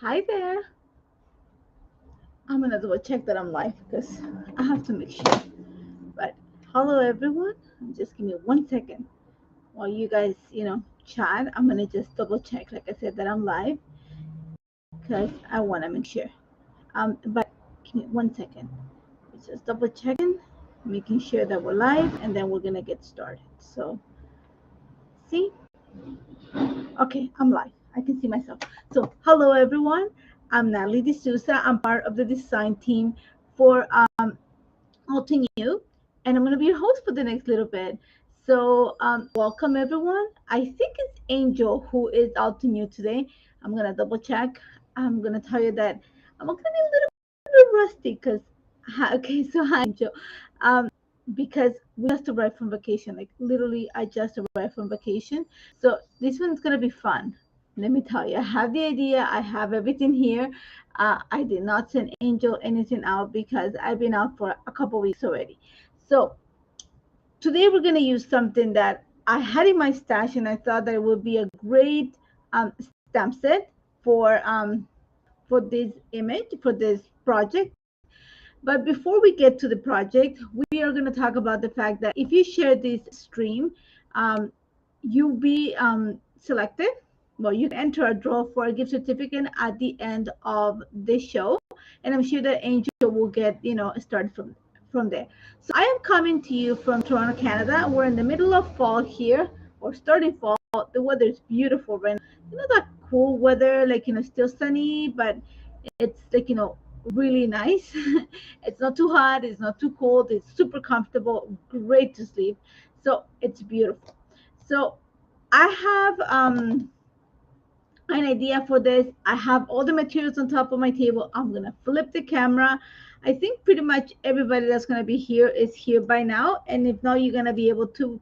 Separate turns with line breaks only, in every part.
Hi there. I'm gonna do a check that I'm live because I have to make sure. But hello everyone. Just give me 1 second while you guys, chat. I'm gonna just double check, like I said, that I'm live because I want to make sure. But give me 1 second. It's just double checking, making sure that we're live, and then we're gonna get started. So, see? Okay, I'm live. I can see myself. So, hello everyone. I'm Nathalie D'Souza. I'm part of the design team for Alton U, and I'm going to be your host for the next little bit. So, welcome everyone. I think it's Angel who is Alton U today. I'm going to double check. I'm going to tell you that I'm going to be a little bit rusty because, okay, so hi, Angel. Because we just arrived from vacation. Like literally, I just arrived from vacation. So this one's gonna be fun. Let me tell you, I have the idea. I have everything here. I did not send Angel anything out because I've been out for a couple weeks already. So today we're gonna use something that I had in my stash, and I thought that it would be a great stamp set for this image, for this project. But before we get to the project, we are going to talk about the fact that if you share this stream, you'll be selected. Well, you can enter a draw for a gift certificate at the end of the show. And I'm sure that Angel will get, started from there. So I am coming to you from Toronto, Canada. We're in the middle of fall here, or starting fall. The weather is beautiful right now. That cool weather, like, still sunny, but it's like, really nice. It's not too hot, it's not too cold, it's super comfortable, great to sleep. So it's beautiful. So I have an idea for this. I have all the materials on top of my table. I'm gonna flip the camera. I think pretty much everybody that's gonna be here is here by now, and if not, you're gonna be able to,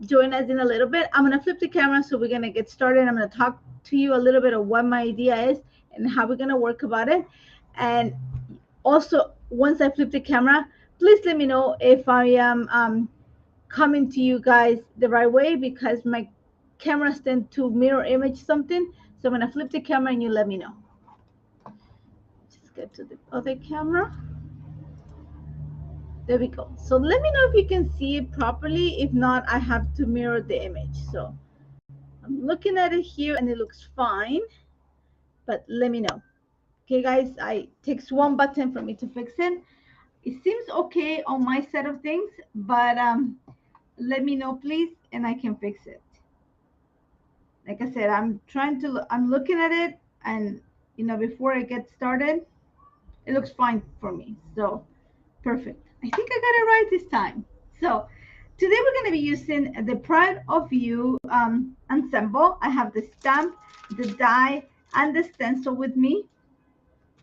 join us in a little bit. I'm gonna flip the camera, so we're gonna get started. I'm gonna talk to you a little bit of what my idea is and how we're gonna work about it. And also, once I flip the camera, please let me know if I am coming to you guys the right way, because my cameras tend to mirror image something. So I'm gonna flip the camera and you let me know. Just get to the other camera. There we go. So let me know if you can see it properly. If not, I have to mirror the image. So I'm looking at it here and it looks fine, but let me know. Okay, guys, it takes one button for me to fix it. It seems okay on my side of things, but let me know, please, and I can fix it. Like I said, I'm looking at it, and before I get started, it looks fine for me. So perfect. I think I got it right this time. So today we're going to be using the Pride of You ensemble. I have the stamp, the die, and the stencil with me.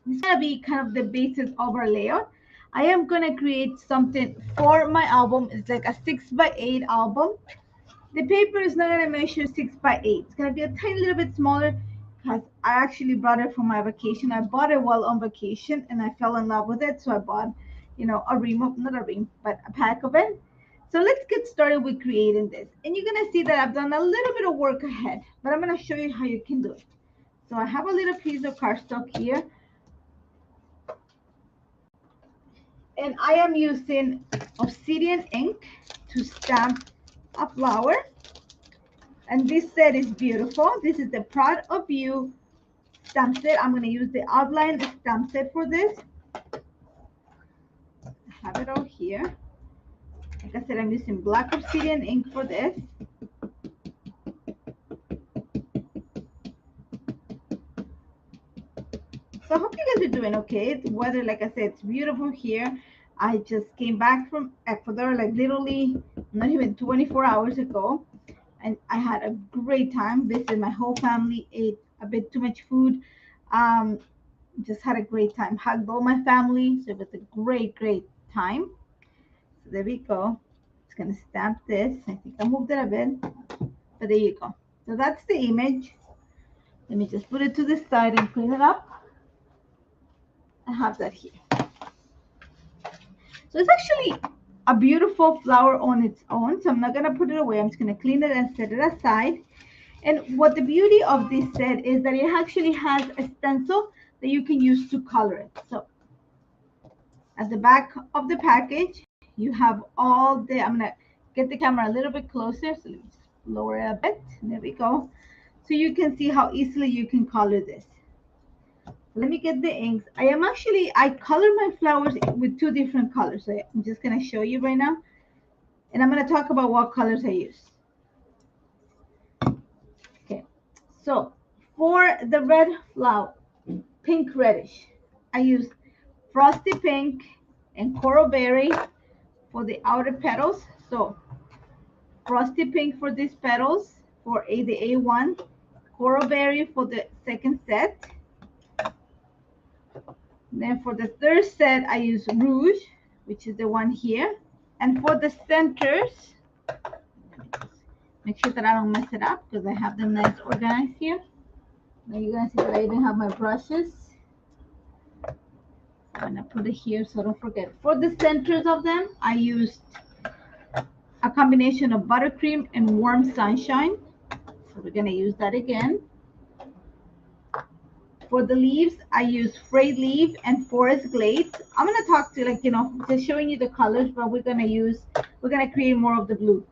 It's going to be kind of the basis of our layout. I am going to create something for my album. It's like a 6x8 album. The paper is not going to measure 6x8. It's going to be a tiny little bit smaller because I actually brought it from my vacation. I bought it while on vacation and I fell in love with it. So I bought, a ream of, not a ream, but a pack of it. So let's get started with creating this. And you're going to see that I've done a little bit of work ahead, but I'm going to show you how you can do it. So I have a little piece of cardstock here. And I am using obsidian ink to stamp a flower. And this set is beautiful. This is the Proud of You stamp set. I'm going to use the outline stamp set for this. I have it all here. Like I said, I'm using black obsidian ink for this. So I hope you guys are doing okay. The weather, like I said, it's beautiful here. I just came back from Ecuador, like literally not even 24 hours ago. And I had a great time. Visited my whole family, ate a bit too much food. Just had a great time. Hugged all my family. So it was a great time. So there we go. Just gonna stamp this. I think I moved it a bit, but there you go. So that's the image. Let me just put it to the side and clean it up. I have that here. So it's actually a beautiful flower on its own. So I'm not gonna put it away. I'm just gonna clean it and set it aside. And what the beauty of this set is that it actually has a stencil that you can use to color it. So at the back of the package, you have all the, I'm gonna get the camera a little bit closer. So let me just lower it a bit. There we go. So you can see how easily you can color this. Let me get the inks. I color my flowers with two different colors. So I'm just gonna show you right now. And I'm gonna talk about what colors I use. Okay, so for the red flower, pink reddish, I use frosty pink and coral berry for the outer petals. So frosty pink for these petals for the A1, coral berry for the second set. Then for the third set, I use rouge, which is the one here. And for the centers, make sure that I don't mess it up because I have them nice organized here. Now you're gonna see that I even have my brushes. I'm gonna put it here so I don't forget. For the centers of them, I used a combination of buttercream and warm sunshine. So we're gonna use that again. For the leaves, I use frayed leaf and forest glades. I'm gonna talk to just showing you the colors, but we're gonna create more of the blue.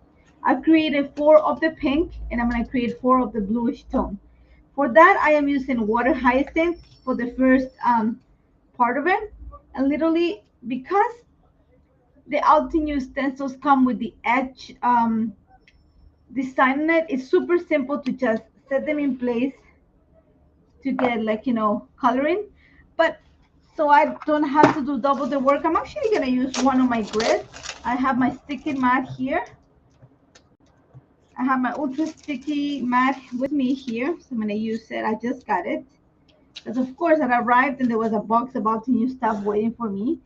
I've created 4 of the pink and I'm gonna create 4 of the bluish tone. For that, I am using water hyacinth for the first part of it. And literally, because the Altenew stencils come with the edge design on it, it's super simple to just set them in place to get coloring. But so I don't have to do double the work, I'm actually going to use one of my grids. I have my sticky mat here. I have my ultra sticky mat with me here, so I'm going to use it. I just got it because of course it arrived and there was a box about new stuff waiting for me.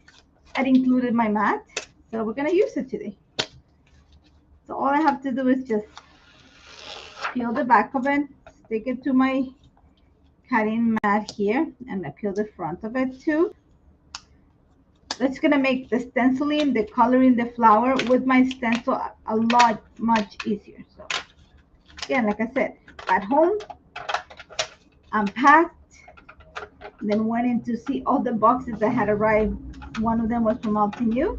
It included my mat, so we're going to use it today. So all I have to do is just peel the back of it, stick it to my cutting mat here, and I peel the front of it too. That's gonna make the stenciling, the coloring the flower with my stencil a lot much easier. So again, like I said, at home, unpacked, then went in to see all the boxes that had arrived. One of them was from Altenew,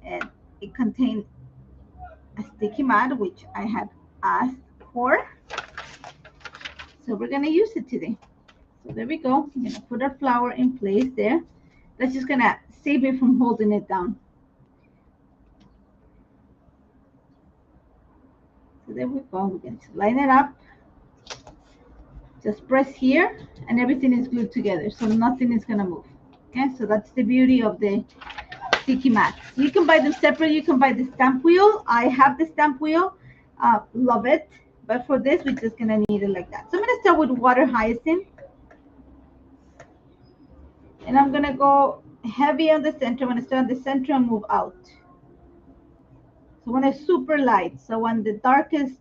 and it contained a sticky mat, which I had asked for. So we're gonna use it today. So there we go. I'm gonna put our flower in place there. That's just gonna save me from holding it down. So there we go. We're going to line it up. Just press here and everything is glued together, so nothing is gonna move. Okay, so that's the beauty of the sticky mats. You can buy them separate. You can buy the stamp wheel. I have the stamp wheel. Love it. But for this, we're just gonna need it like that. So I'm gonna start with water hyacinth. And I'm gonna go heavy on the center. I'm gonna start on the center and move out. So when it's super light, so when the darkest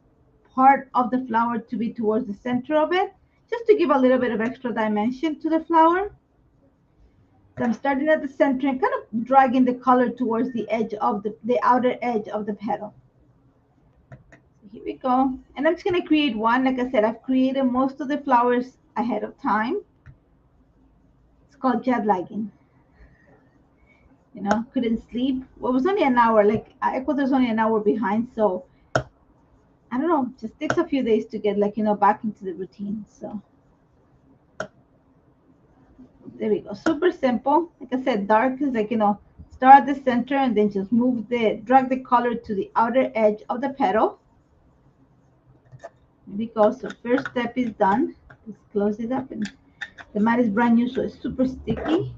part of the flower to be towards the center of it, just to give a little bit of extra dimension to the flower. So I'm starting at the center and kind of dragging the color towards the edge of the outer edge of the petal. So here we go. And I'm just gonna create one. Like I said, I've created most of the flowers ahead of time. It's called jet lagging. You know, couldn't sleep. Well, it was only an hour. Like Ecuador's only an hour behind, so I don't know. Just takes a few days to get like back into the routine. So there we go. Super simple. Like I said, dark is like start at the center and then just drag the color to the outer edge of the petal. There we go. So first step is done. Just close it up, and the mat is brand new, so it's super sticky.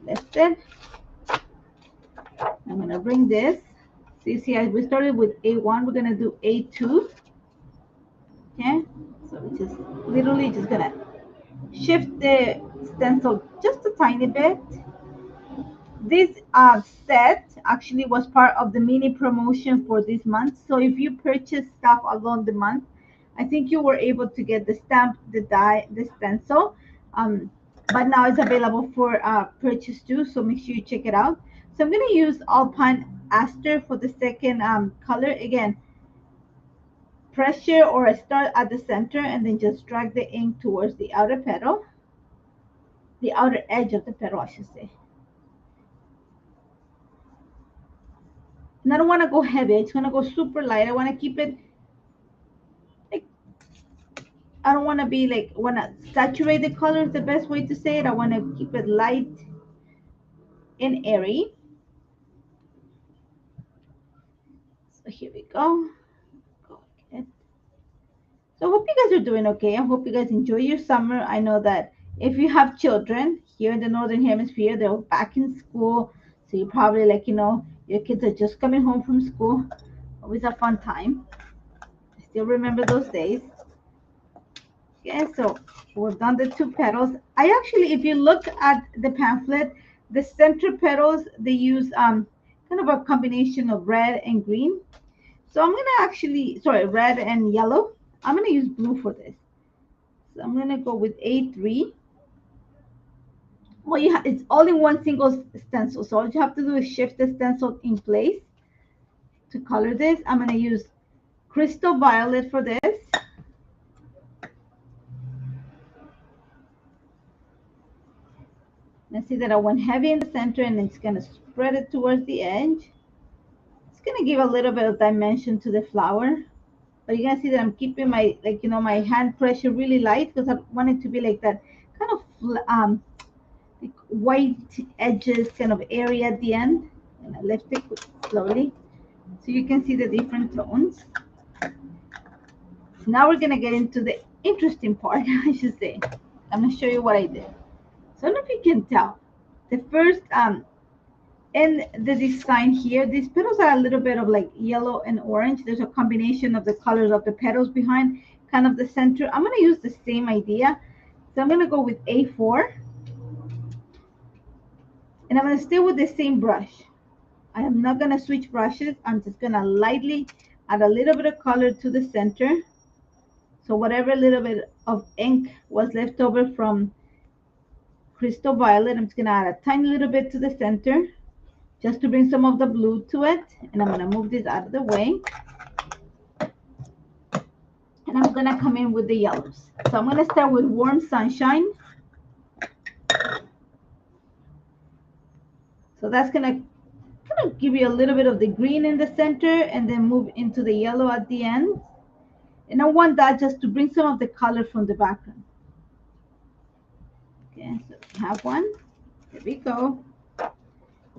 Lift it. I'm gonna bring this. So you see, we started with A1. We're gonna do A2. Okay. So we just literally just gonna shift the stencil just a tiny bit. This set actually was part of the mini promotion for this month. So if you purchase stuff along the month, I think you were able to get the stamp, the die, the stencil. But now it's available for purchase too. So make sure you check it out. So I'm going to use Alpine Aster for the second color. Again, pressure or start at the center and then just drag the ink towards the outer petal, the outer edge of the petal, I should say. And I don't want to go heavy. It's going to go super light. I want to keep it like, I don't want to be like, want to saturate the color is the best way to say it. I want to keep it light and airy. So here we go. Go ahead. So I hope you guys are doing okay. I hope you guys enjoy your summer. I know that if you have children here in the Northern Hemisphere, they're back in school. So you're probably like, your kids are just coming home from school. Always a fun time. I still remember those days. Okay, so we've done the two petals. I actually, if you look at the pamphlet, the center petals, they use kind of a combination of red and green. So I'm gonna actually, sorry, red and yellow. I'm gonna use blue for this. So I'm gonna go with A3. Well, it's all in one single stencil. So all you have to do is shift the stencil in place to color this. I'm gonna use Crystal Violet for this. Let's see that I went heavy in the center and it's gonna spread it towards the edge. It's gonna give a little bit of dimension to the flower. But you're gonna see that I'm keeping my my hand pressure really light because I want it to be like that kind of like white edges kind of area at the end. And I lift it slowly so you can see the different tones. So now we're gonna get into the interesting part, I should say. I'm gonna show you what I did. So I don't know if you can tell. The first in the design here, these petals are a little bit of like yellow and orange. There's a combination of the colors of the petals behind kind of the center. I'm going to use the same idea. So I'm going to go with A4. And I'm going to stay with the same brush. I am not going to switch brushes. I'm just going to lightly add a little bit of color to the center. So whatever little bit of ink was left over from Crystal Violet, I'm just going to add a tiny little bit to the center, just to bring some of the blue to it. And I'm going to move this out of the way. And I'm going to come in with the yellows. So I'm going to start with Warm Sunshine. So that's going to kind of give you a little bit of the green in the center and then move into the yellow at the end. And I want that just to bring some of the color from the background. Okay, so we have one. There we go.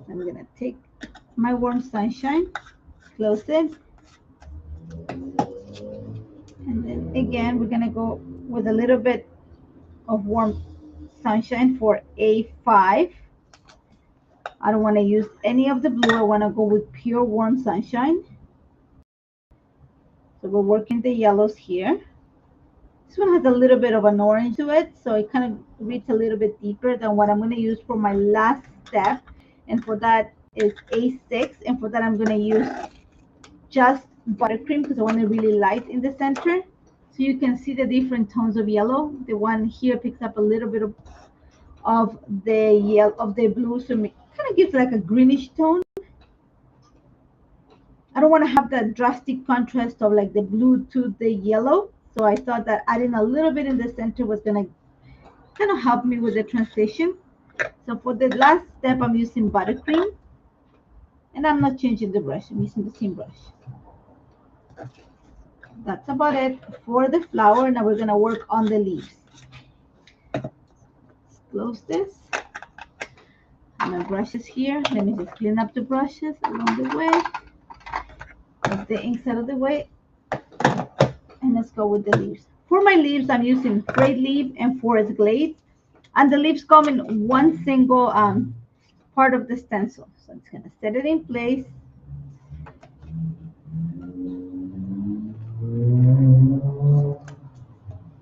I'm going to take my Warm Sunshine, close it. And then again, we're going to go with a little bit of Warm Sunshine for A5. I don't want to use any of the blue. I want to go with pure Warm Sunshine. So we're working the yellows here. This one has a little bit of an orange to it, so it kind of reads a little bit deeper than what I'm going to use for my last step. And for that is A6. And for that, I'm going to use just buttercream because I want it really light in the center. So you can see the different tones of yellow. The one here picks up a little bit of the yellow, of the blue, so it kind of gives like a greenish tone. I don't want to have that drastic contrast of like the blue to the yellow, so I thought that adding a little bit in the center was going to kind of help me with the transition. So for the last step, I'm using buttercream, and I'm not changing the brush. I'm using the same brush. That's about it for the flower. Now we're gonna work on the leaves. Let's close this. My brushes here. Let me just clean up the brushes along the way. Get the inks out of the way. And let's go with the leaves. For my leaves, I'm using frayed leaf and forest glade. And the leaves come in one single part of the stencil. So I'm just gonna set it in place.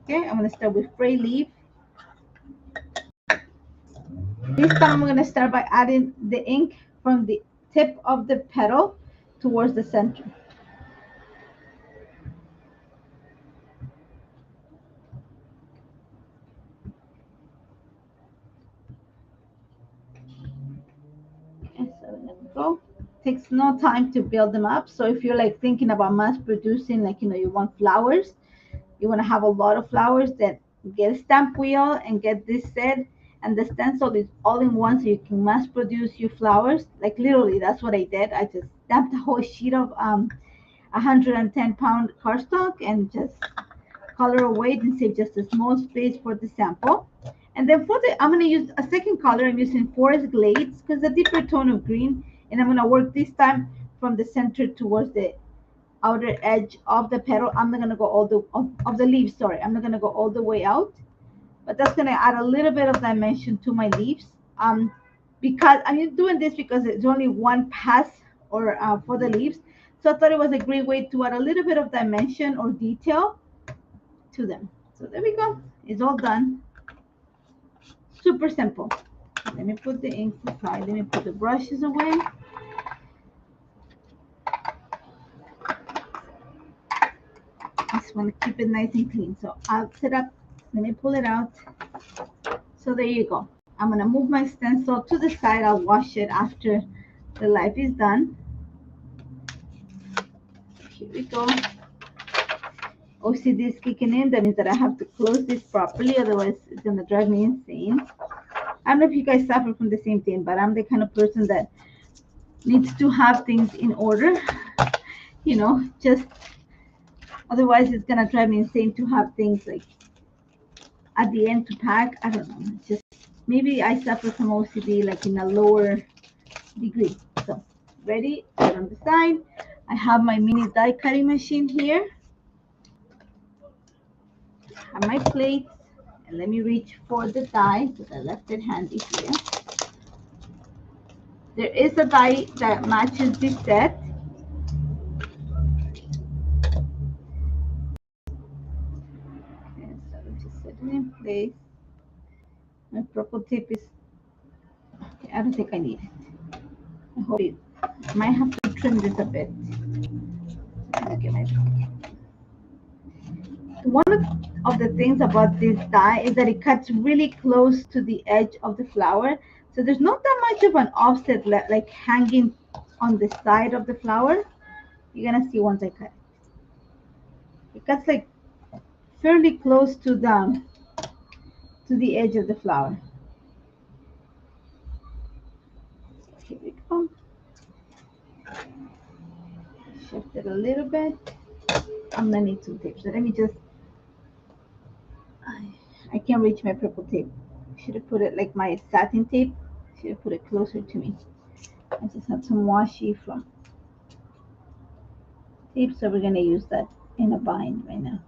Okay, I'm gonna start with frayed leaf. This time I'm gonna start by adding the ink from the tip of the petal towards the center. Okay, so there we go. Takes no time to build them up. So if you're like thinking about mass producing, like you want flowers, you want to have a lot of flowers, then get a stamp wheel and get this set. And the stencil is all in one, so you can mass produce your flowers. Like literally, that's what I did. I just stamped a whole sheet of 110-pound cardstock and just color away and save just a small space for the sample. And then for the, I'm going to use a second color. I'm using Forest Glades because a deeper tone of green. And I'm going to work this time from the center towards the outer edge of the petal. I'm not going to go all the, of the leaves, sorry. I'm not going to go all the way out. But that's going to add a little bit of dimension to my leaves. Because I'm doing this because it's only one pass or for the leaves. So I thought it was a great way to add a little bit of dimension or detail to them. So there we go. It's all done. Super simple. Let me put the inks aside. Let me put the brushes away. I just want to keep it nice and clean. So I'll set up. Let me pull it out. So there you go. I'm going to move my stencil to the side. I'll wash it after the life is done. Here we go. OCD is kicking in. That means that I have to close this properly. Otherwise, it's going to drive me insane. I don't know if you guys suffer from the same thing, but I'm the kind of person that needs to have things in order. Just otherwise it's going to drive me insane to have things like at the end to pack. I don't know. Just maybe I suffer from OCD like in a lower degree. So ready, put on the side. I have my mini die cutting machine here. I have my plates, and let me reach for the die because I left it handy here. There is a die that matches this set. Okay, so let's just set it in place. My purple tape is, okay, I don't think I need it. I hope it, I might have to trim this a bit. Okay, one of the things about this die is that it cuts really close to the edge of the flower. So there's not that much of an offset like hanging on the side of the flower. You're gonna see once I cut it. It cuts like fairly close to the edge of the flower. Here we go. Shift it a little bit. I'm gonna need some tape. So let me just, I can't reach my purple tape. Should have put it like my satin tape. Should have put it closer to me. I just have some washi from tape, so we're gonna use that in a bind right now.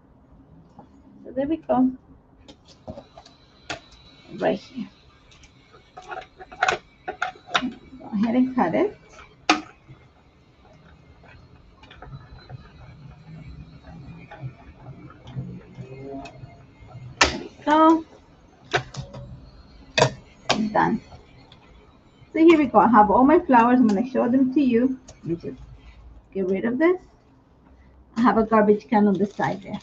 So there we go. Right here. Go ahead and cut it. There we go. It's done. So here we go. I have all my flowers. I'm gonna show them to you. Let me just get rid of this. I have a garbage can on the side there.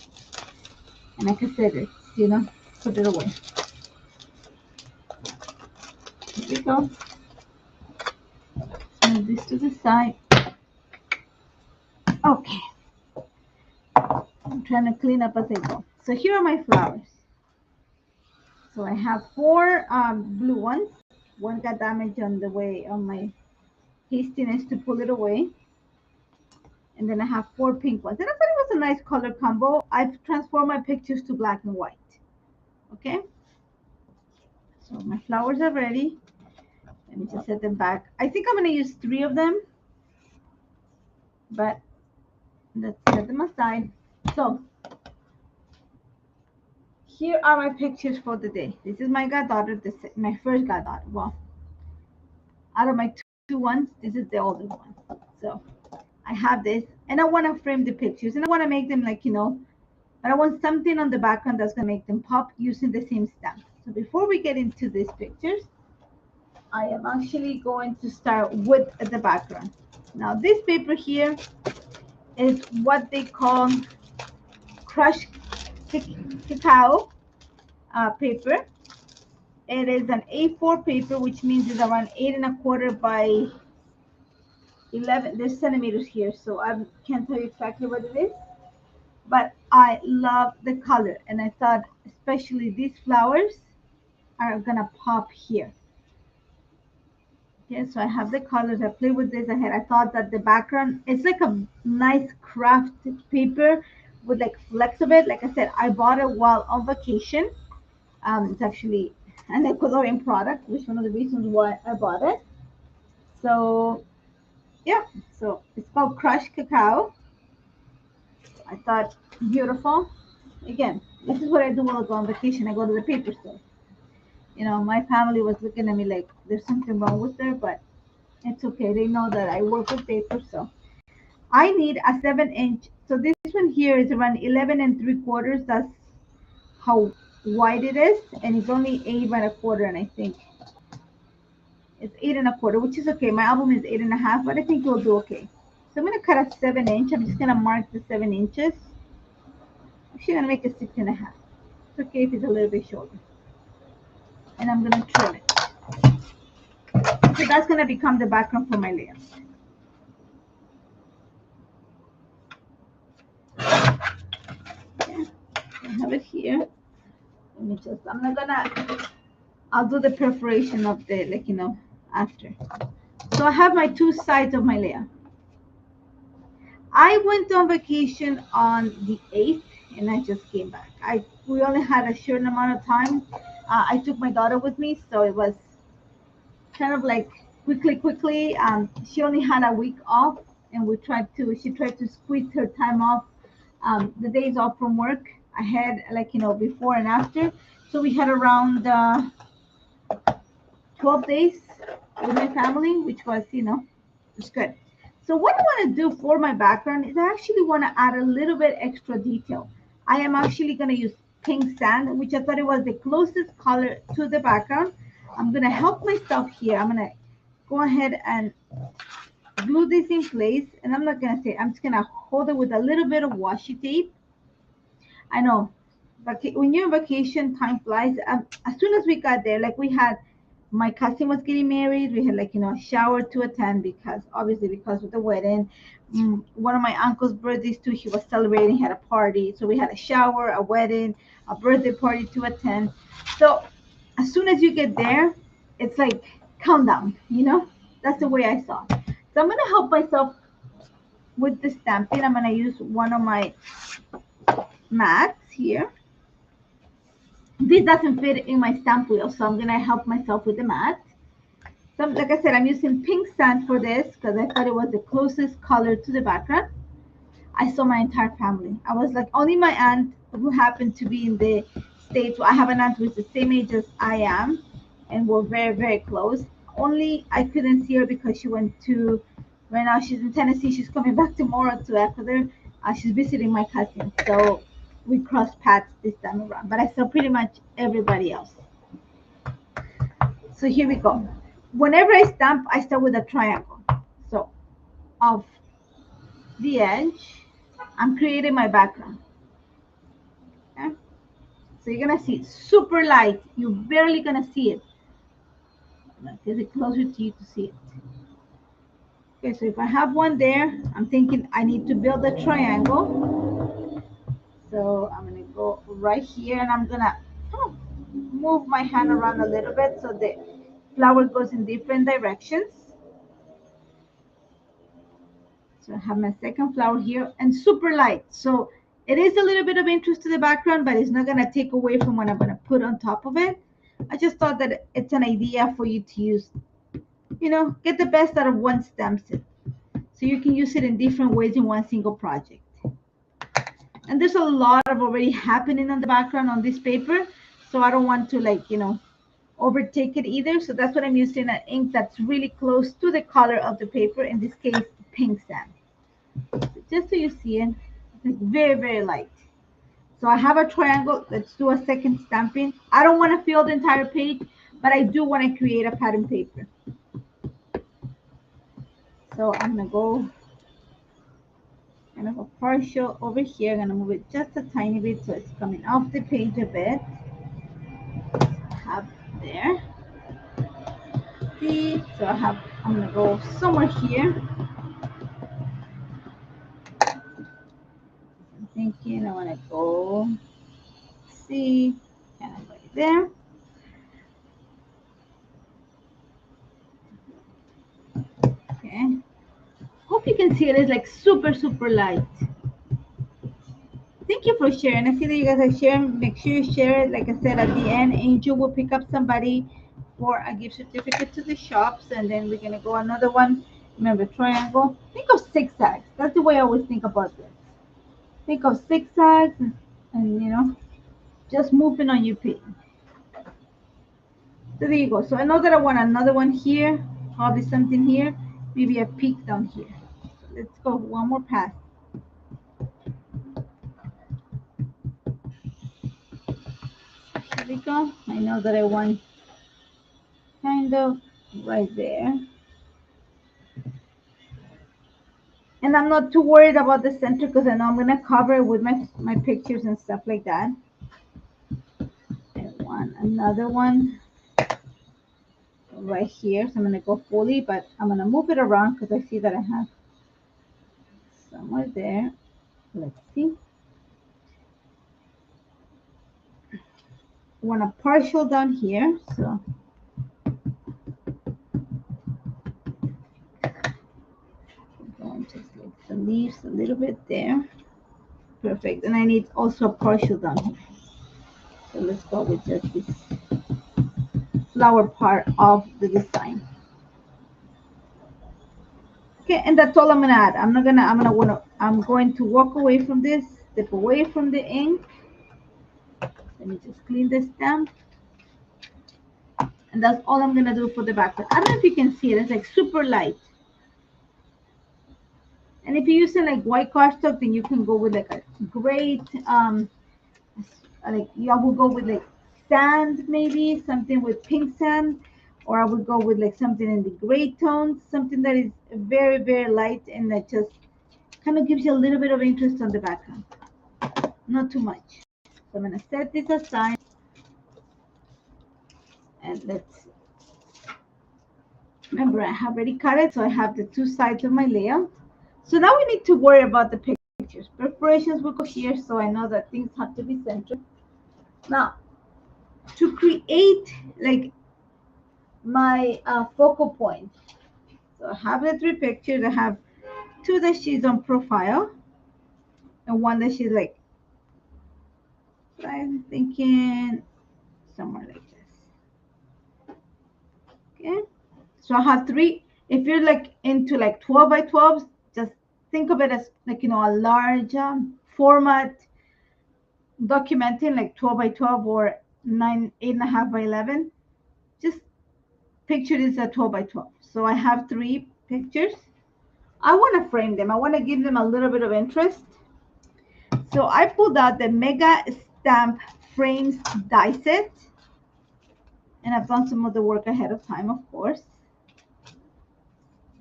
And like I said, it's, put it away. Here we go. Move this to the side. Okay. I'm trying to clean up as I go. So here are my flowers. So I have four blue ones. One got damaged on the way on my hastiness to pull it away. And then I have four pink ones. And I thought it was a nice color combo. I've transformed my pictures to black and white. Okay, so my flowers are ready. Let me just set them back. I think I'm gonna use three of them, but let's set them aside. So here are my pictures for the day. This is my goddaughter, this my first goddaughter. Well, out of my two ones, this is the older one. So I have this, and I want to frame the pictures, and I want to make them like, but I want something on the background that's gonna make them pop using the same stamp. So before we get into these pictures, I am actually going to start with the background. Now this paper here is what they call crushed cacao paper. It is an A4 paper, which means it's around 8 1/4 by 11. There's centimeters here, so I can't tell you exactly what it is. But I love the color, and I thought especially these flowers are gonna pop here. Yeah, so I have the colors. I play with this ahead. I thought that the background, it's like a nice craft paper with like flecks of it. Like I said, I bought it while on vacation. It's actually an Ecuadorian product, which is one of the reasons why I bought it. So yeah, so it's called crushed cacao. I thought beautiful. Again, this is what I do while I go on vacation. I go to the paper store. My family was looking at me like there's something wrong with her, but it's okay. They know that I work with paper, so I need a 7 inch. So this one here is around 11 3/4. That's how wide it is, and it's only 8 1/4, and I think it's 8 1/4, which is okay. My album is 8 1/2, but I think we'll do okay. So I'm gonna cut a 7 inch. I'm just gonna mark the 7 inches. Actually, I'm gonna make it 6 1/2. It's okay if it's a little bit shorter, and I'm gonna trim it. So that's gonna become the background for my layout. Okay. I have it here. Let me just. I'm not gonna. I'll do the perforation of the after. So I have my two sides of my layout. I went on vacation on the 8th, and I just came back. We only had a short amount of time. I took my daughter with me, so it was kind of like quickly. She only had a week off, and she tried to squeeze her time off, the days off from work. I had before and after, so we had around 12 days with my family, which was it's good. So what I want to do for my background is I actually want to add a little bit extra detail. I am actually going to use pink sand, which I thought it was the closest color to the background. I'm going to help myself here. I'm going to go ahead and glue this in place. And I'm not going to say, I'm just going to hold it with a little bit of washi tape. I know, but when you're on vacation, time flies. As soon as we got there, like we had, my cousin was getting married. We had a shower to attend because obviously because of the wedding. One of my uncle's birthdays too. He was celebrating, had a party, so we had a shower, a wedding, a birthday party to attend. So as soon as you get there, it's like countdown. That's the way I saw it. So I'm gonna help myself with the stamping. I'm gonna use one of my mats here. This doesn't fit in my stamp wheel, so I'm going to help myself with the mat. So, like I said, I'm using pink sand for this because I thought it was the closest color to the background. I saw my entire family. I was like, only my aunt who happened to be in the States. I have an aunt who's the same age as I am, and we're very, very close. Only I couldn't see her because she went to, right now she's in Tennessee. She's coming back tomorrow to Ecuador. She's visiting my cousin. So we crossed paths this time around, but I saw pretty much everybody else. So here we go. Whenever I stamp, I start with a triangle. So off the edge, I'm creating my background. Okay? So you're gonna see it super light. You're barely gonna see it. I'm gonna get it closer to you to see it. Okay, so if I have one there, I'm thinking I need to build a triangle. So I'm gonna go right here, and I'm gonna move my hand around a little bit so the flower goes in different directions. So I have my second flower here, and super light. So it is a little bit of interest to the background, but it's not going to take away from what I'm going to put on top of it. I just thought that it's an idea for you to use, you know, get the best out of one stamp set. So you can use it in different ways in one single project. And there's a lot of already happening on the background on this paper. So I don't want to, like, you know, overtake it either. So that's what I'm using, an ink that's really close to the color of the paper, in this case, pink sand. Just so you see it, it's very, very light. So I have a triangle. Let's do a second stamping. I don't want to fill the entire page, but I do want to create a pattern paper. So I'm going to go kind of a partial over here. I'm going to move it just a tiny bit so it's coming off the page a bit. Have there. See, so I'm going to go somewhere here. I'm thinking I want to go, see, kind of right there. Okay. Hope you can see it. It's like super, super light. Thank you for sharing. I see that you guys are sharing. Make sure you share it. Like I said, at the end, Angel will pick up somebody for a gift certificate to the shops, and then we're gonna go another one. Remember, triangle. Think of zigzags. That's the way I always think about this. Think of zigzags, and you know, just moving on your page. So there you go. So I know that I want another one here, probably something here, maybe a peak down here. So let's go one more pass. Here we go. I know that I want kind of right there. And I'm not too worried about the center because I know I'm going to cover it with my pictures and stuff like that. I want another one right here. So I'm going to go fully, but I'm going to move it around because I see that I have somewhere there. Let's see. I want a partial down here. So going just like the leaves a little bit there. Perfect. And I need also a partial down here. So let's go with just this flower part of the design. Okay, and that's all I'm gonna add. I'm going to walk away from this, step away from the ink. Let me just clean the stamp. And that's all I'm gonna do for the background. I don't know if you can see it, it's like super light. And if you're using like white cardstock, then you can go with like a great, like I will go with like sand, maybe something with pink sand, or I would go with like something in the gray tones, something that is very, very light and that just kind of gives you a little bit of interest on the background. Not too much. So I'm going to set this aside. And let's remember, I have already cut it, so I have the two sides of my layout. So now we need to worry about the pictures. Preparations will go here, so I know that things have to be centered. Now, to create like my focal point, so I have the three pictures. I have two that she's on profile, and one that she's like, I'm thinking somewhere like this. Okay, so I have three. If you're like into like 12 by 12, just think of it as like, you know, a large format documenting like 12 by 12 or 8.5 by 11. Just picture this at 12 by 12. So I have three pictures. I want to frame them. I want to give them a little bit of interest. So I pulled out the Mega Stamp Frames die set. And I've done some of the work ahead of time, of course.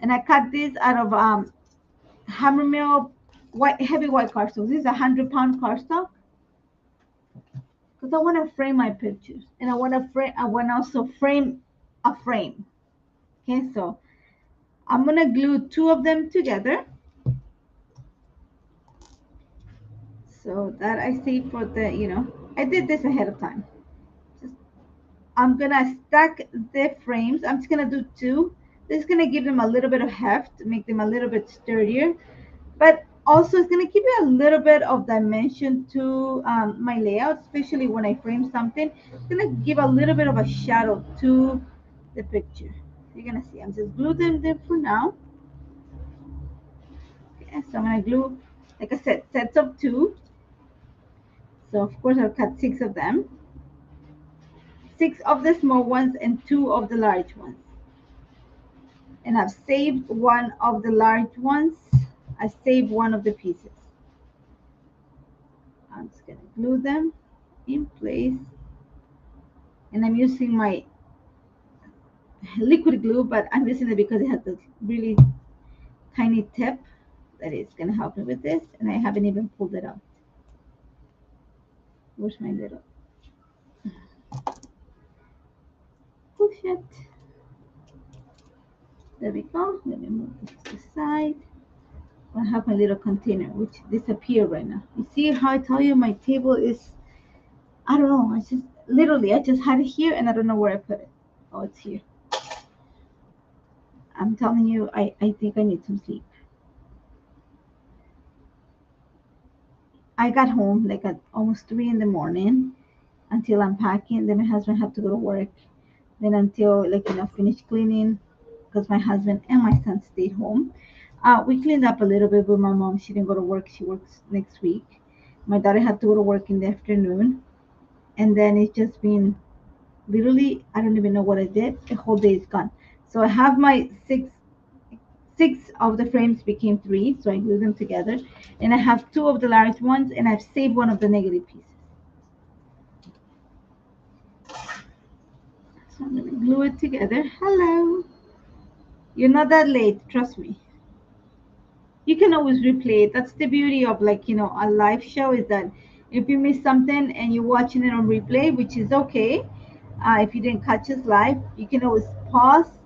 And I cut this out of Hammermill heavy white cardstock. This is 100-pound cardstock. Because I want to frame my pictures. And I want to also frame a frame. Okay, so I'm going to glue two of them together. So that I see for the, you know, I did this ahead of time. Just I'm gonna stack the frames. I'm just gonna do two. This is gonna give them a little bit of heft, make them a little bit sturdier, but also it's gonna give you a little bit of dimension to my layout, especially when I frame something. It's gonna give a little bit of a shadow to the picture. You're gonna see. I'm just glue them there for now. Okay, so I'm gonna glue, like I said, sets of two. So of course I'll cut 6 of them. 6 of the small ones and 2 of the large ones. And I've saved one of the large ones. I saved one of the pieces. I'm just gonna glue them in place. And I'm using my liquid glue, but I'm using it because it has this really tiny tip that is gonna help me with this. And I haven't even pulled it out. Where's my little push it? There we go. Let me move this to the side. I have my little container which disappeared right now. You see how I tell you my table is, I don't know, I just literally I just had it here and I don't know where I put it. Oh, it's here. I'm telling you, I think I need some sleep. I got home like at almost 3 in the morning until unpacking. Then my husband had to go to work. Then until like finish cleaning because my husband and my son stayed home. We cleaned up a little bit with my mom. She didn't go to work. She works next week. My daughter had to go to work in the afternoon. And then it's just been literally, I don't even know what I did. The whole day is gone. So I have my six of the frames became three, so I glue them together. And I have two of the large ones, and I've saved one of the negative pieces. So I'm gonna glue it together. Hello. You're not that late, trust me. You can always replay it. That's the beauty of a live show is that if you miss something and you're watching it on replay, which is okay, if you didn't catch us live, you can always pause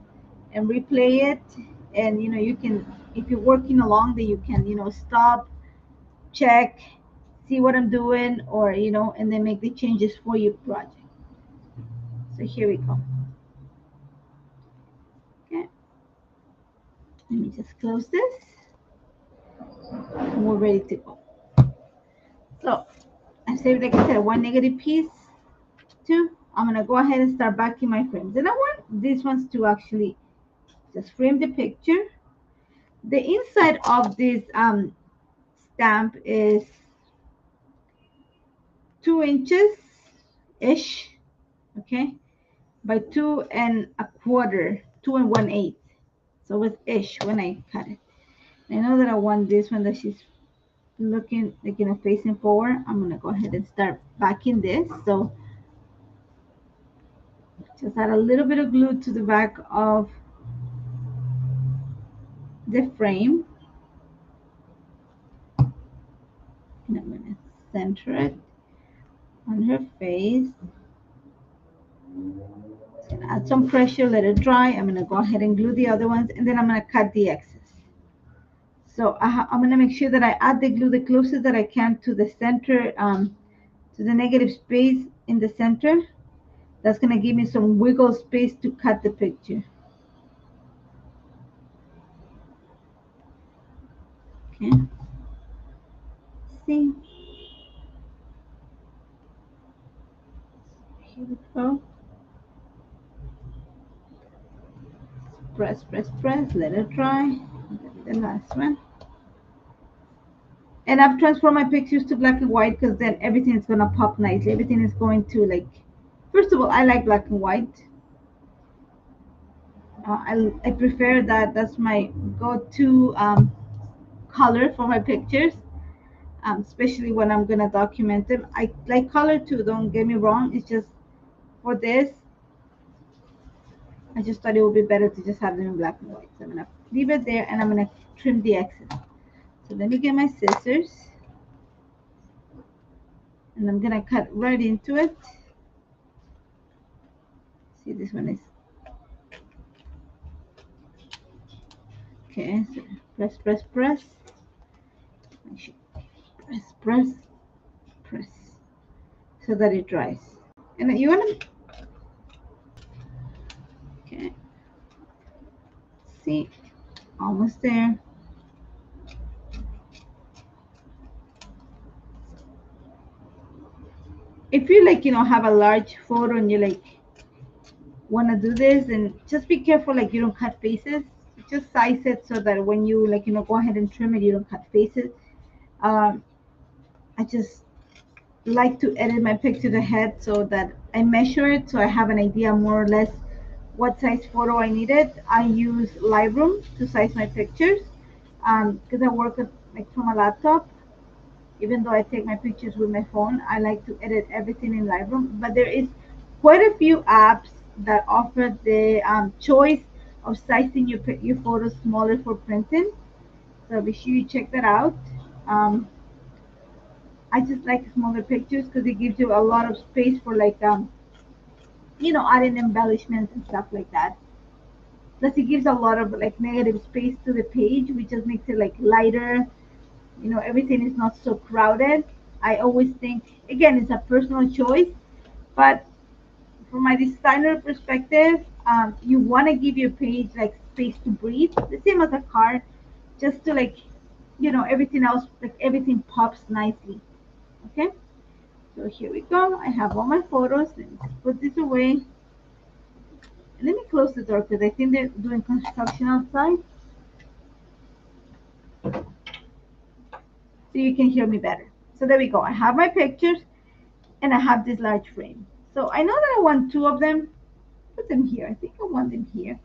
and replay it. And you can, if you're working along, then you can stop, check, see what I'm doing, or and then make the changes for your project. So here we go. Okay, let me just close this and we're ready to go. So I saved, like I said, one negative piece. Two, I'm gonna go ahead and start backing my frames, and I want these ones to actually just frame the picture. The inside of this stamp is 2 inches ish, okay, by 2 1/4, 2 1/8. So it's ish when I cut it. I know that I want this one that she's looking like facing forward. I'm gonna go ahead and start backing this. So just add a little bit of glue to the back of the frame. And I'm gonna center it on her face. Add some pressure, let it dry. I'm gonna go ahead and glue the other ones, and then I'm gonna cut the excess. So I'm gonna make sure that I add the glue the closest that I can to the center, to the negative space in the center. That's gonna give me some wiggle space to cut the picture. Okay. See. Here we go. Press, press, press. Let it dry. The last one. And I've transformed my pictures to black and white because then everything is gonna pop nicely. Everything is going to first of all, I like black and white. I prefer that. That's my go-to color for my pictures, especially when I'm gonna document them. I like color too. Don't get me wrong. It's just for this, I just thought it would be better to just have them in black and white. So I'm gonna leave it there, and I'm gonna trim the excess. So let me get my scissors, and I'm gonna cut right into it. See, this one is okay. So press, press, press. Press, press, press, so that it dries. And you want to See, almost there. If you like, have a large photo and you like want to do this, and just be careful like you don't cut faces. Just size it so that when you like, go ahead and trim it, you don't cut faces. Um, I just like to edit my picture ahead so that I measure it so I have an idea more or less what size photo I needed. I use Lightroom to size my pictures because I work like from a laptop. Even though I take my pictures with my phone, I like to edit everything in Lightroom. But there is quite a few apps that offer the choice of sizing your photos smaller for printing. So be sure you check that out. Um, I just like smaller pictures because it gives you a lot of space for like adding embellishments and stuff like that. Plus, it gives a lot of like negative space to the page, which just makes it like lighter. Everything is not so crowded. I always think, again, it's a personal choice, but from my designer perspective, you want to give your page like space to breathe, the same as a card, just to like, everything else, like everything pops nicely. Okay, so here we go. I have all my photos. Let me put this away. Let me close the door because I think they're doing construction outside, so you can hear me better. So there we go. I have my pictures and I have this large frame. So I know that I want two of them. Put them here. I think I want them here.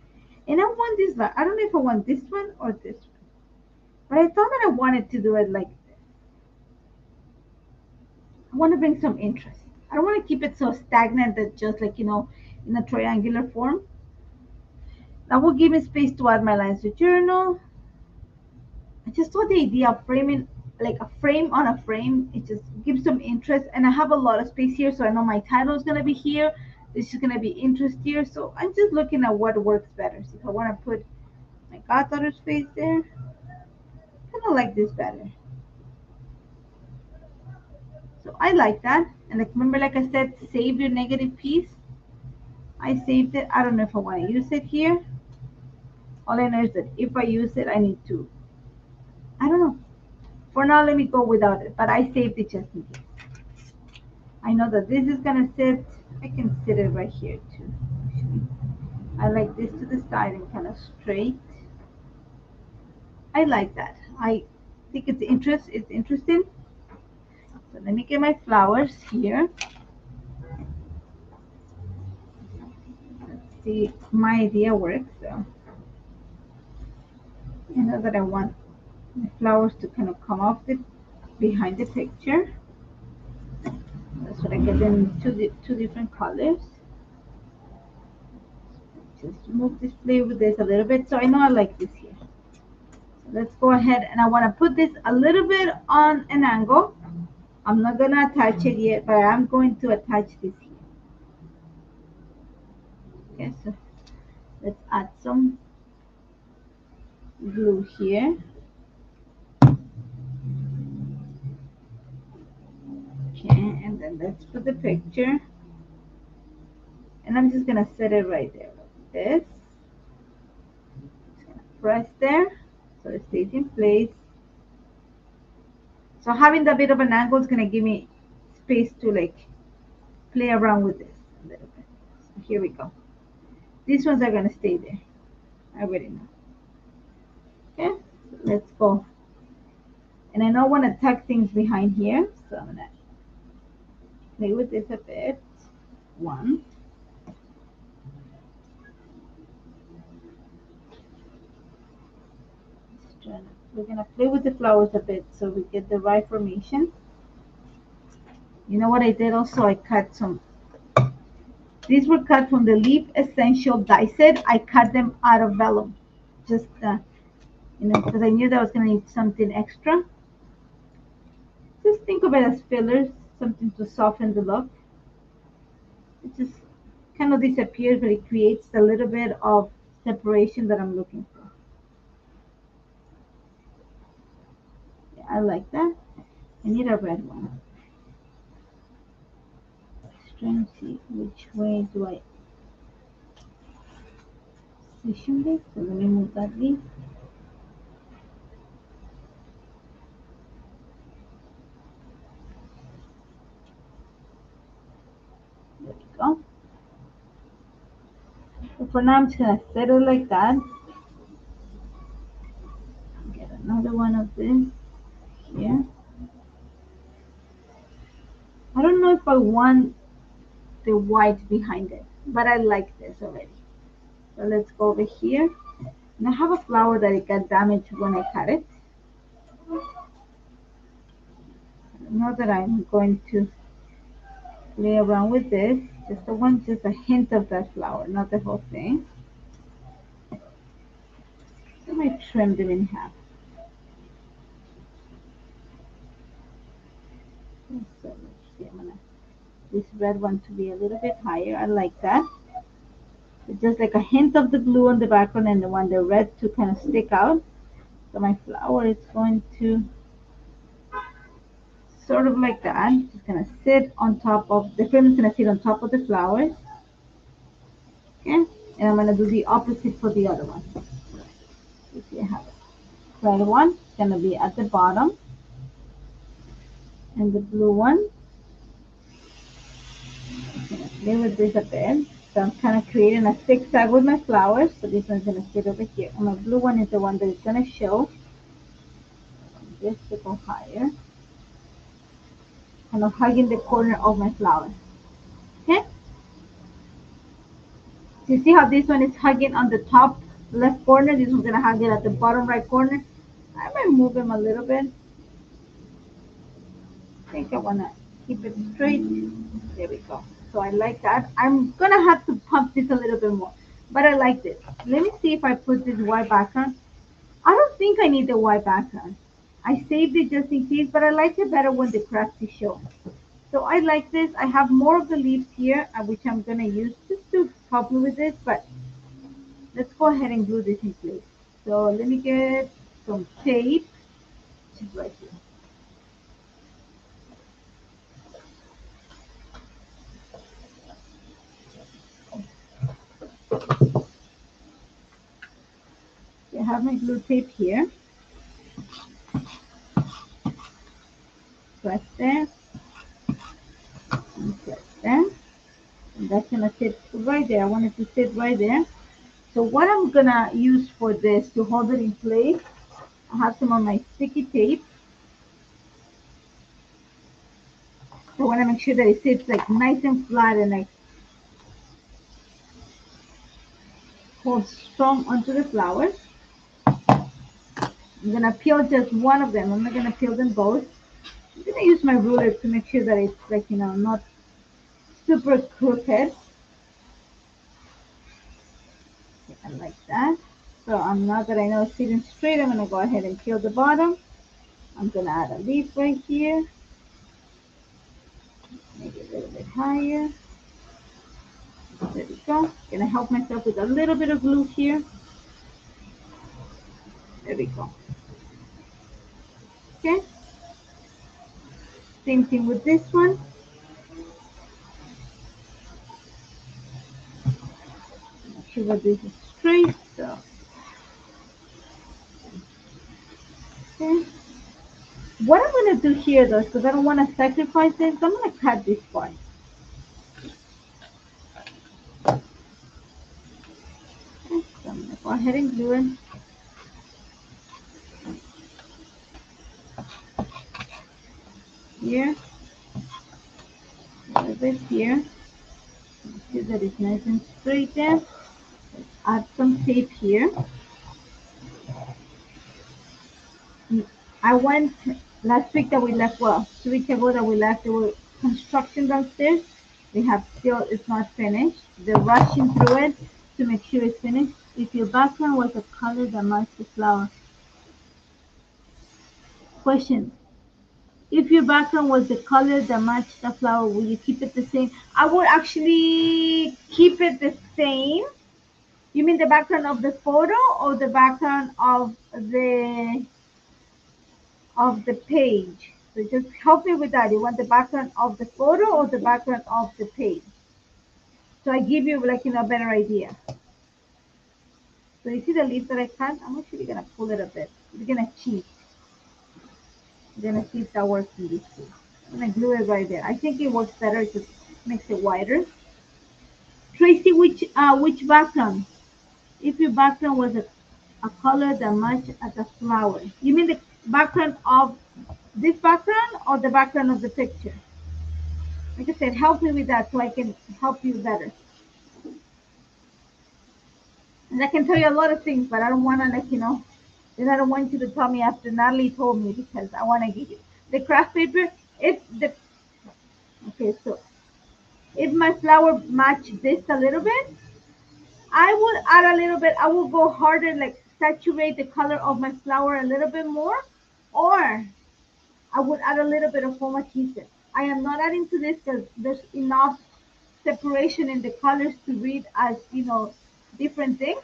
And I want this, I don't know if I want this one or this one. But I thought that I wanted to do it like this. I want to bring some interest. I don't want to keep it so stagnant that just like, in a triangular form. That will give me space to add my lines to journal. I just thought the idea of framing like a frame on a frame, it just gives some interest. And I have a lot of space here, so I know my title is going to be here. This is going to be interest here. So I'm just looking at what works better. So if I want to put my goddaughter's face there, I kind of like this better. So I like that. And like remember, like I said, save your negative piece. I saved it. I don't know if I want to use it here. All I know is that if I use it, I need to. I don't know. For now, let me go without it. But I saved it just in case. I know that this is gonna sit. I can sit it right here too. Actually, I like this to the side and kind of straight. I like that. I think It's interesting. So let me get my flowers here. Let's see if my idea works. So I know that I want the flowers to kind of come off the behind the picture. That's what I get them in two different colors. Just move this play with this a little bit. So I know I like this here. So let's go ahead and I want to put this a little bit on an angle. I'm not going to attach it yet, but I'm going to attach this here. Okay, so let's add some glue here. Okay, and then let's put the picture. And I'm just going to set it right there like this. Just going to press there so it stays in place. So having that bit of an angle is going to give me space to like play around with this a little bit. So here we go. These ones are going to stay there. I already know. Okay, so let's go. And I know I want to tuck things behind here, so I'm going to play with this a bit. One. We're going to play with the flowers a bit so we get the right formation. You know what I did also? I cut some. These were cut from the Leaf Essential die set. I cut them out of vellum. Just, because I knew that I was going to need something extra. Just think of it as fillers, something to soften the look. It just kind of disappears, but it creates a little bit of separation that I'm looking for. Yeah, I like that. I need a red one. Let's try and see which way do I position this. So let me move that leaf. There we go. So for now, I'm just gonna set it like that. Get another one of this here. I don't know if I want the white behind it, but I like this already. So let's go over here. And I have a flower that it got damaged when I cut it. Now that I'm going to play around with this, just a hint of that flower, not the whole thing. I might trim them in half. So let's see, I'm gonna this red one to be a little bit higher. I like that. It's just like a hint of the blue on the background and the red to kind of stick out. So my flower is going to sort of like that. Just gonna sit on top of the frame is gonna sit on top of the flowers. Okay, and I'm gonna do the opposite for the other one. You see I have it. Red one is gonna be at the bottom, and the blue one. I'm gonna play with this a bit. So I'm kind of creating a zigzag with my flowers. So this one's gonna sit over here, and my blue one is the one that is gonna show. This to go higher, kind of hugging the corner of my flower. Okay. So you see how this one is hugging on the top left corner? This one's gonna hug it at the bottom right corner. I might move him a little bit. I think I wanna keep it straight. There we go. So I like that. I'm gonna have to pump this a little bit more, but I like this. Let me see if I put this white background. I don't think I need the white background. I saved it just in case, but I like it better when the crafty show. So I like this. I have more of the leaves here, which I'm gonna use just to help me with this, but let's go ahead and glue this in place. So let me get some tape, which is right here. I have my glue tape here. Press there, and press there. And that's gonna sit right there. I want it to sit right there. So what I'm gonna use for this to hold it in place, I have some of my sticky tape. So I wanna make sure that it sits like nice and flat and like holds strong onto the flowers. I'm gonna peel just one of them. I'm not gonna peel them both. I'm gonna use my ruler to make sure that it's like, not super crooked. And like that. So now that I know it's sitting straight, I'm gonna go ahead and peel the bottom. I'm gonna add a leaf right here. Maybe a little bit higher. There we go. Gonna help myself with a little bit of glue here. There we go. Okay. Same thing with this one. Make sure that this is straight. So, okay. What I'm gonna do here though, because I don't want to sacrifice this, I'm gonna cut this part. Okay, so I'm gonna go ahead and glue it. Here, a little bit here. Make sure that it's nice and straight there. Let's add some tape here. I went last week that we left, well, 2 weeks ago that we left, there were construction downstairs. They have still, it's not finished. They're rushing through it to make sure it's finished. If your background was a color that matched the flower. Question. If your background was the color that matched the flower, will you keep it the same? I would actually keep it the same. You mean the background of the photo or the background of the page? So just help me with that. You want the background of the photo or the background of the page? So I give you like a better idea. So you see the leaf that I cut? I'm actually gonna pull it a bit. We're gonna cheat. We're gonna see if that works in this case. I'm gonna glue it right there. I think it works better. It just makes it wider. Tracy, which background? If your background was a color that matched at the flower. You mean the background of this background or the background of the picture? Like I said, help me with that so I can help you better. And I can tell you a lot of things, but I don't want to let you know. Then I don't want you to tell me after Natalie told me because I want to give you the craft paper. If the okay, so if my flower match this a little bit, I would add a little bit. I will go harder, like saturate the color of my flower a little bit more, or I would add a little bit of foam adhesive. I am not adding to this because there's enough separation in the colors to read as different things.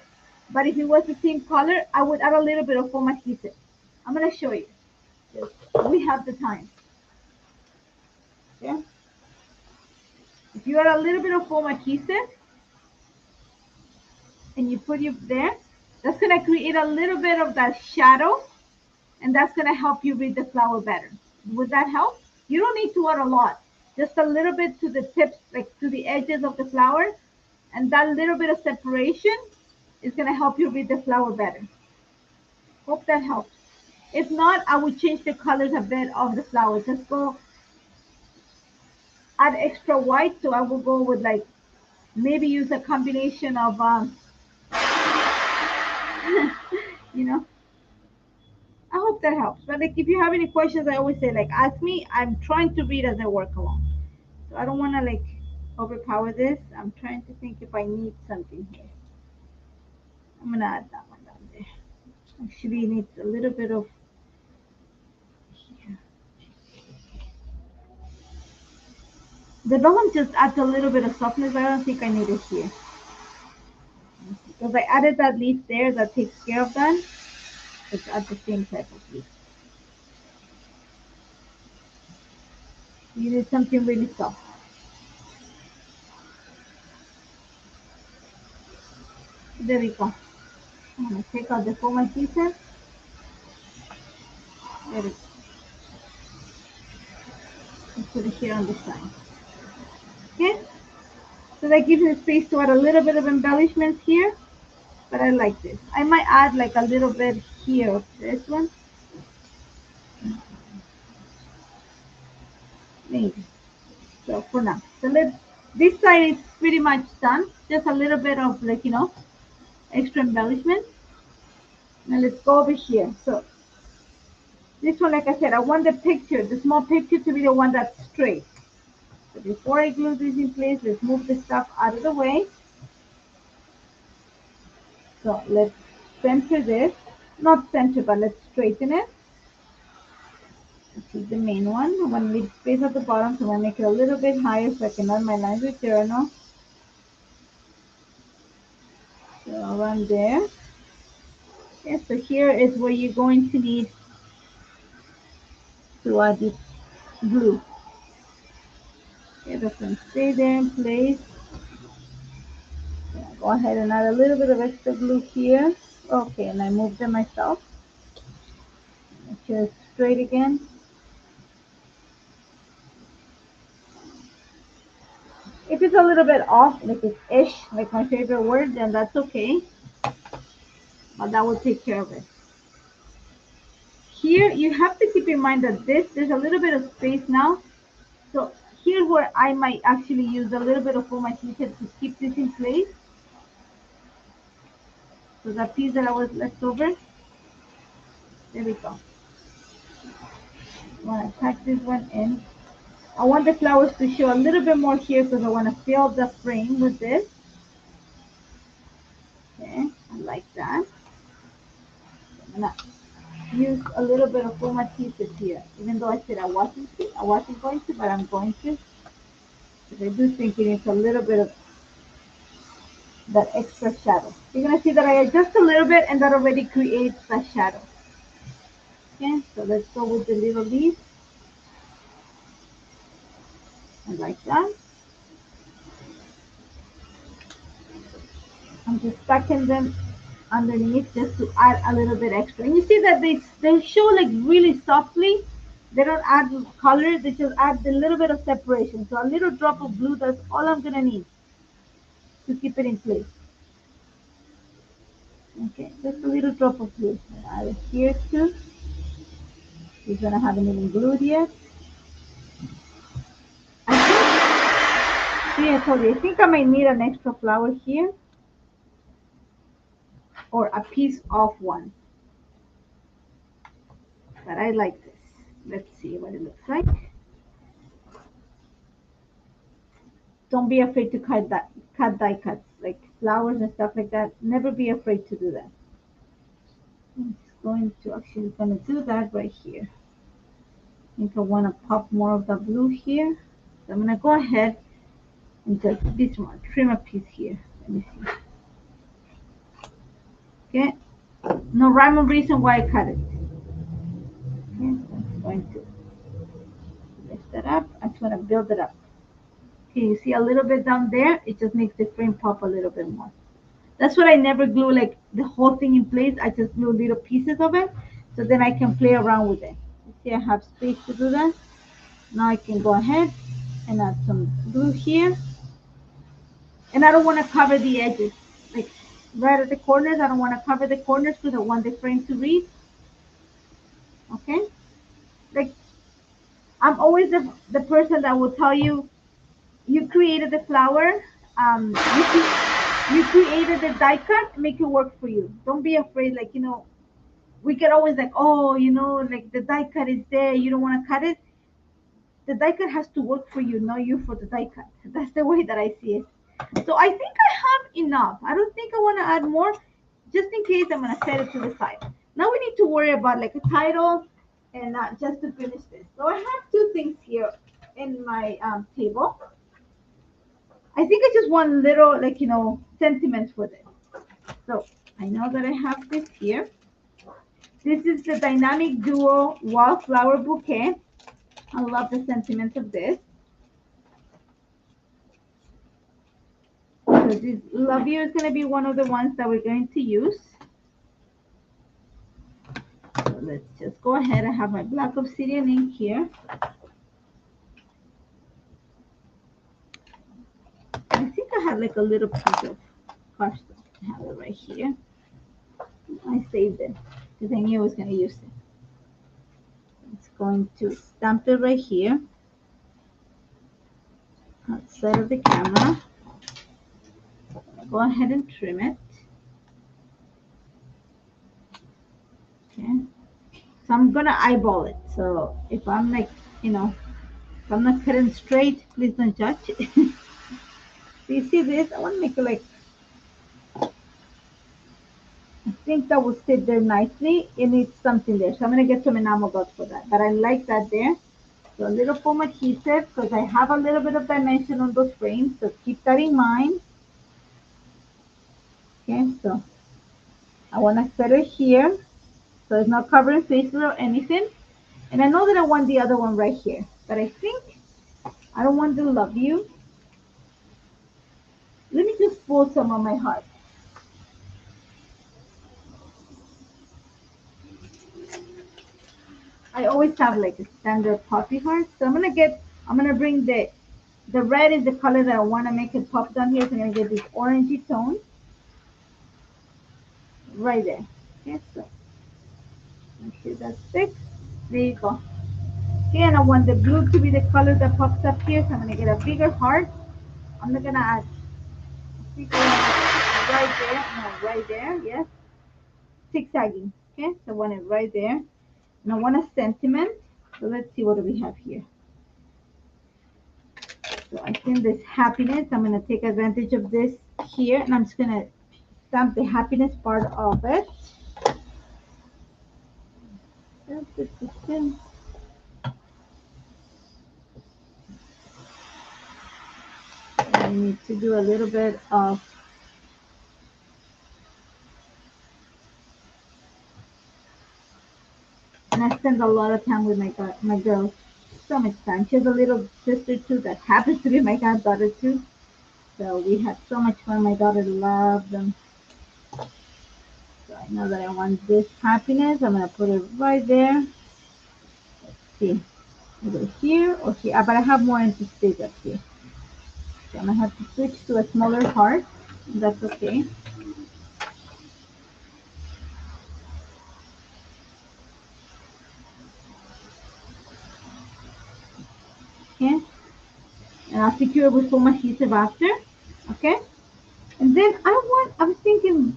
But if it was the same color, I would add a little bit of foam adhesive. I'm gonna show you. We have the time. Okay. If you add a little bit of foam adhesive and you put it there, that's gonna create a little bit of that shadow, and that's gonna help you read the flower better. Would that help? You don't need to add a lot. Just a little bit to the tips, like to the edges of the flower, and that little bit of separation is gonna help you read the flower better. Hope that helps. If not, I would change the colors a bit of the flower. Just go add extra white. So I will go with like maybe use a combination of you know. I hope that helps. But like if you have any questions, I always say like ask me. I'm trying to read as I work along. So I don't want to like overpower this. I'm trying to think if I need something here. I'm gonna add that one down there. Actually, it needs a little bit of here. The vellum just adds a little bit of softness. I don't think I need it here. Because I added that leaf there that takes care of that. It's at the same type of leaf. You need something really soft. There we go. I'm gonna take out the foam adhesive. There we go. And put it here on the side. Okay? So that gives me space to add a little bit of embellishments here. But I like this. I might add like a little bit here of this one. Maybe. So for now. So this side is pretty much done. Just a little bit of like, extra embellishment. Now let's go over here. So this one, like I said, I want the picture, the small picture to be the one that's straight. So before I glue this in place, let's move the stuff out of the way. So let's center this. Not center, but let's straighten it. This is the main one. I want to leave space at the bottom, so I'm going to make it a little bit higher so I can run my lines with journal. So around there. Okay, so here is where you're going to need to add this glue. Okay, that's going to stay there in place. Go ahead and add a little bit of extra glue here. Okay, and I moved it myself. Make sure it's straight again. If it's a little bit off, like it's ish, like my favorite word, then that's okay. But that will take care of it. Here, you have to keep in mind that there's a little bit of space now. So here's where I might actually use a little bit of foam adhesive to keep this in place. So that piece that I was left over, there we go. I want to pack this one in. I want the flowers to show a little bit more here because I want to fill the frame with this. Okay, I like that. I'm gonna use a little bit of foam adhesive here, even though I said I wasn't going to, but I'm going to. Because I do think it needs a little bit of that extra shadow. You're gonna see that I adjust a little bit and that already creates that shadow. Okay, so let's go with the little leaf. And like that. I'm just stacking them underneath just to add a little bit extra. And you see that they show like really softly. They don't add color, they just add a little bit of separation. So a little drop of blue, that's all I'm gonna need to keep it in place. Okay, just a little drop of blue. Add it here too. You're gonna have it even glued yet. See, I told you, I think I might need an extra flower here or a piece of one. But I like this. Let's see what it looks like. Don't be afraid to cut die cuts like flowers and stuff like that. Never be afraid to do that. I'm just going to do that right here. I think I want to pop more of the blue here. So I'm going to go ahead and just this one, trim a piece here. Let me see. Okay. No rhyme or reason why I cut it. Okay, so I'm going to lift that up. I just want to build it up. Okay, you see a little bit down there? It just makes the frame pop a little bit more. That's what I never glue like the whole thing in place. I just glue little pieces of it so then I can play around with it. You see I have space to do that. Now I can go ahead and add some glue here. And I don't want to cover the edges. Like right at the corners, I don't want to cover the corners because I want the frame to read. Okay? Like I'm always the person that will tell you, you created the flower, you created the die cut, make it work for you. Don't be afraid, like, we get always like, oh, like the die cut is there, you don't want to cut it. The die cut has to work for you, not you for the die cut. That's the way that I see it. So I think I have enough. I don't think I want to add more. Just in case, I'm going to set it to the side. Now we need to worry about like a title and just to finish this. So I have two things here in my table. I think I just want little, like, sentiments for this. So I know that I have this here. This is the Dynamic Duo Wallflower Bouquet. I love the sentiments of this. So this Love You is going to be one of the ones that we're going to use. So let's just go ahead. I have my black obsidian ink here. I think I have like a little piece of cardstock. I have it right here. I saved it because I knew I was going to use it. It's going to stamp it right here outside of the camera. Go ahead and trim it. Okay. So I'm going to eyeball it. So if I'm like, if I'm not cutting straight, please don't judge. So you see this? I want to make it like, I think that will sit there nicely. It needs something there. So I'm going to get some enamel dots for that. But I like that there. So a little foam adhesive because I have a little bit of dimension on those frames. So keep that in mind. Okay, so I want to set it here. So it's not covering faces or anything. And I know that I want the other one right here. But I think I don't want to Love You. Let me just pull some on my heart. I always have like a standard poppy heart. So I'm gonna bring the red is the color that I want to make it pop down here. So I'm gonna get this orangey tone right there. Okay, so make sure that's fixed. There you go. Okay, and I want the blue to be the color that pops up here. So I'm gonna get a bigger heart. I'm not gonna add right there. No, right there. Yes. Zigzagging. Okay, so I want it right there. And I want a sentiment. So let's see what do we have here. So I think this happiness, I'm going to take advantage of this here, and I'm just going to stamp the happiness part of it. I need to do a little bit of and I spend a lot of time with my girls. So much time. She has a little sister too that happens to be my goddaughter too. So we had so much fun. My daughter loved them. So I know that I want this happiness. I'm gonna put it right there. Let's see, either here or here. But I have more empty space up here. So I'm gonna have to switch to a smaller heart. That's okay. Okay. And I'll secure it with foam adhesive after. Okay. And then I was thinking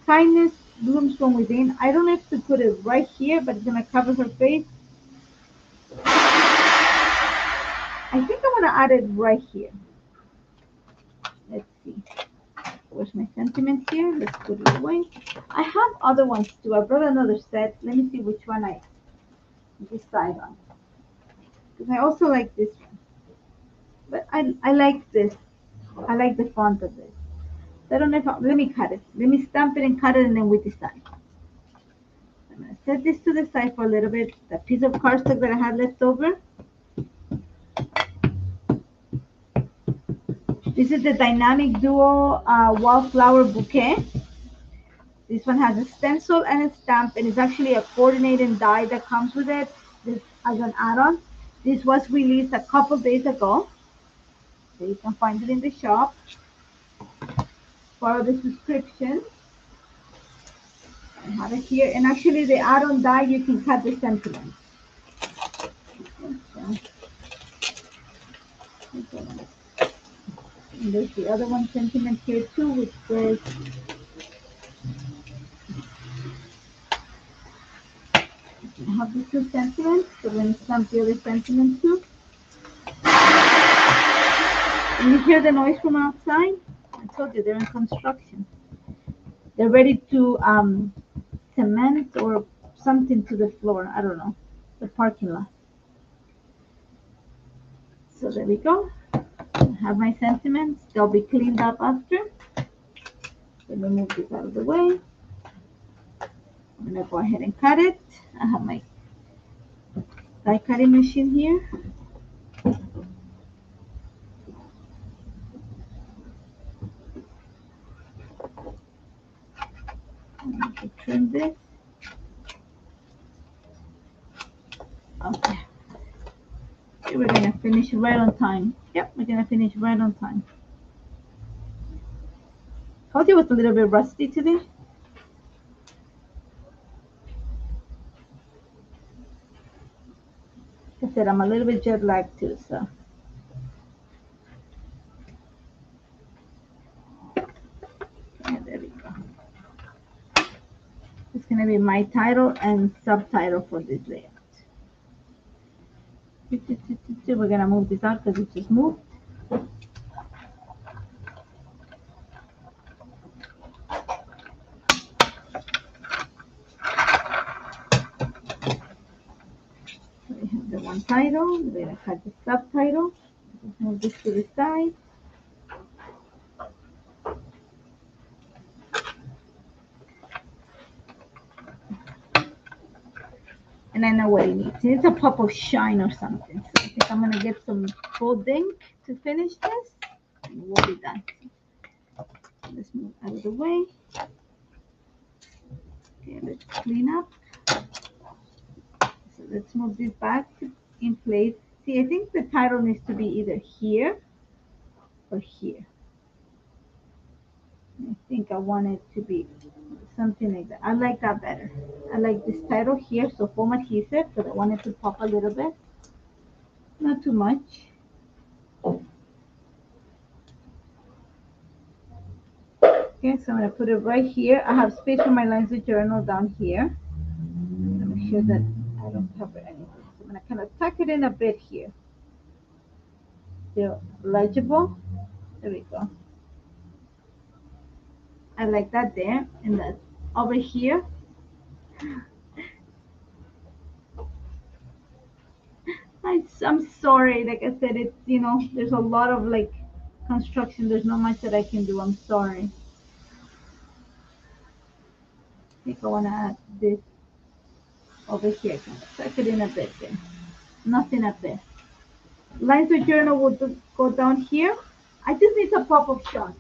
kindness blooms from within. I don't have to put it right here, but it's gonna cover her face. I think I want to add it right here. Let's see. Where's my sentiment here? Let's put it away. I have other ones too. I brought another set. Let me see which one I decide on. Because I also like this one. But I like this. I like the font of this. I don't know if let me cut it. Let me stamp it and cut it and then we decide. I'm going to set this to the side for a little bit. The piece of cardstock that I had left over. This is the Dynamic Duo Wallflower Bouquet. This one has a stencil and a stamp, and it's actually a coordinating die that comes with it this, as an add-on. This was released a couple days ago, so you can find it in the shop. Follow the subscription. I have it here, and actually the add-on die, you can cut the sentiments. And there's the other one sentiment here too, which says, I have the two sentiments, so we're going to stamp the other sentiment too. And you hear the noise from outside? I told you they're in construction. They're ready to cement or something to the floor. I don't know. The parking lot. So there we go. I have my sentiments. They'll be cleaned up after. Let me move this out of the way. I'm going to go ahead and cut it. I have my die cutting machine here. I'm going to trim this. Okay. We're going to finish right on time. Yep, we're going to finish right on time. Told you it was a little bit rusty today. Like I said, I'm a little bit jet lagged too, so. Yeah, there we go. It's going to be my title and subtitle for this layout. We're going to move this out because it just moved. We have the one title. We're going to cut the subtitle. Just move this to the side. And I know what it needs. It needs a pop of shine or something. So I think I'm going to get some gold ink to finish this. And we'll be done. Let's move out of the way. Okay, let's clean up. So let's move this back in place. See, I think the title needs to be either here or here. I think I want it to be something like that. I like that better. I like this title here, so foam adhesive, because I want it to pop a little bit. Not too much. Okay, so I'm going to put it right here. I have space for my lines of journal down here. Make sure that I don't cover anything. So I'm going to kind of tuck it in a bit here. Still legible. There we go. I like that there. And that over here. I'm sorry. Like I said, it's, you know, there's a lot of like construction. There's not much that I can do. I'm sorry. I think I want to add this over here. Kind of tuck it in a bit there. Nothing up there. Lines of journal will go down here. I just need a pop of shine.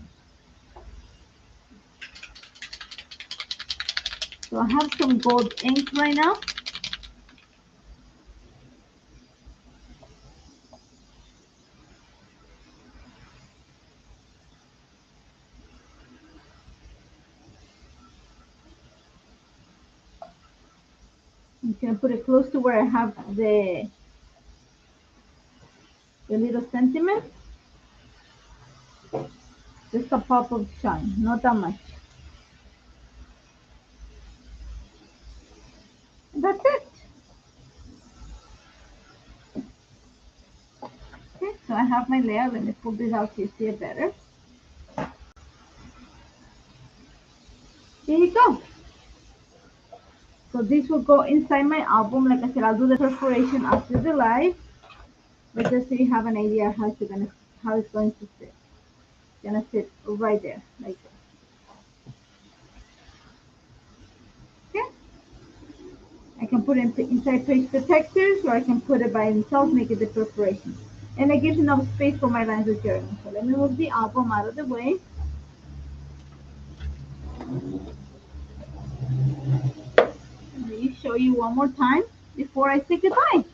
So I have some gold ink right now. I'm gonna put it close to where I have the little sentiment. Just a pop of shine, not that much. And that's it. Okay, so I have my layer. Let me pull this out so you see it better. There you go. So this will go inside my album. Like I said, I'll do the perforation after the live, but just so you have an idea how it's going to sit. It's gonna sit right there, like this. Okay. I can put it inside page protectors, or I can put it by itself, make it the perforation. And it gives enough space for my lines of journey. So let me move the album out of the way. Let me show you one more time before I say goodbye.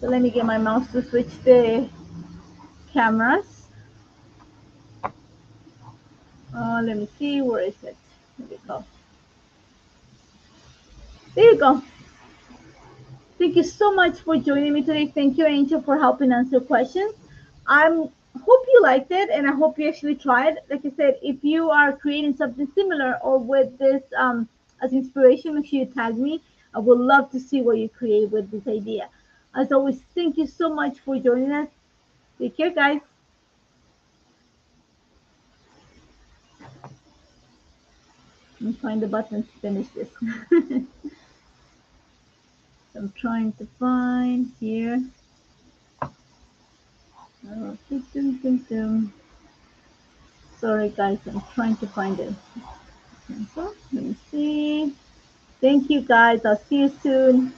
So let me get my mouse to switch the cameras. Let me see, where is it? There we go. There you go. Thank you so much for joining me today. Thank you, Angel, for helping answer questions. I hope you liked it, and I hope you actually tried. Like I said, if you are creating something similar or with this as inspiration, make sure you tag me. I would love to see what you create with this idea. As always, thank you so much for joining us. Take care, guys. Let me find the button to finish this. I'm trying to find here. Oh, sorry, guys, I'm trying to find it. So, let me see. Thank you, guys. I'll see you soon.